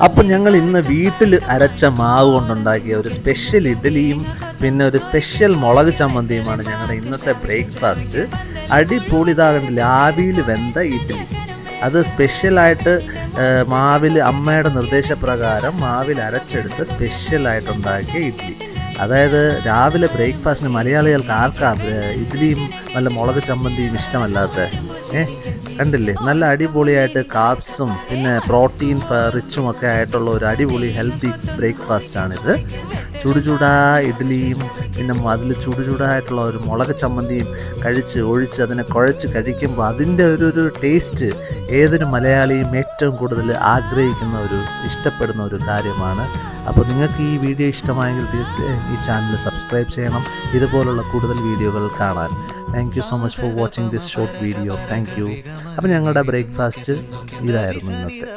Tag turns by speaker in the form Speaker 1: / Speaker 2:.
Speaker 1: അപ്പോൾ ഞങ്ങൾ ഇന്ന് വീട്ടിൽ അരച്ച മാവ് കൊണ്ടുണ്ടാക്കിയ ഒരു സ്പെഷ്യൽ ഇഡ്ഡലിയും പിന്നെ ഒരു സ്പെഷ്യൽ മുളക് ചമ്മന്തിയുമാണ് ഞങ്ങളുടെ ഇന്നത്തെ ബ്രേക്ക്ഫാസ്റ്റ്. അടിപൊളി ഇതാകണ്ടില്ല, ആവിയിൽ വെന്ത ഇഡ്ഡലി. അത് സ്പെഷ്യലായിട്ട് മാവിൽ അമ്മയുടെ നിർദ്ദേശപ്രകാരം മാവിൽ അരച്ചെടുത്ത് സ്പെഷ്യലായിട്ടുണ്ടാക്കിയ ഇഡ്ഡലി. അതായത് രാവിലെ ബ്രേക്ക്ഫാസ്റ്റിന് മലയാളികൾക്ക് ആർക്കാ ഇഡ്ഡലിയും നല്ല മുളക് ചമ്മന്തിയും ഇഷ്ടമല്ലാത്ത? കണ്ടില്ലേ, നല്ല അടിപൊളിയായിട്ട് കാർബ്സും പിന്നെ പ്രോട്ടീൻ റിച്ചും ഒക്കെ ആയിട്ടുള്ള ഒരു അടിപൊളി ഹെൽത്തി ബ്രേക്ക്ഫാസ്റ്റാണിത്. ചുടുചൂടാ ഇഡ്ഡലിയും പിന്നെ അതിൽ ചുടുചൂടായിട്ടുള്ള ഒരു മുളക് ചമ്മന്തിയും ഒഴിച്ച് അതിനെ കുഴച്ച് കഴിക്കുമ്പോൾ അതിൻ്റെ ഒരു ടേസ്റ്റ് ഏതൊരു മലയാളിയും ഏറ്റവും കൂടുതൽ ആഗ്രഹിക്കുന്ന ഇഷ്ടപ്പെടുന്ന ഒരു കാര്യമാണ്. അപ്പോൾ നിങ്ങൾക്ക് ഈ വീഡിയോ ഇഷ്ടമായെങ്കിൽ തീർച്ചയായും ഈ ചാനൽ സബ്സ്ക്രൈബ് ചെയ്യണം, ഇതുപോലുള്ള കൂടുതൽ വീഡിയോകൾ കാണാൻ. Thank you so much for watching this short video. Thank you. അപ്പോൾ ഞങ്ങളുടെ ബ്രേക്ക്ഫാസ്റ്റ് ഇതായിരുന്നു ഇന്നത്തെ.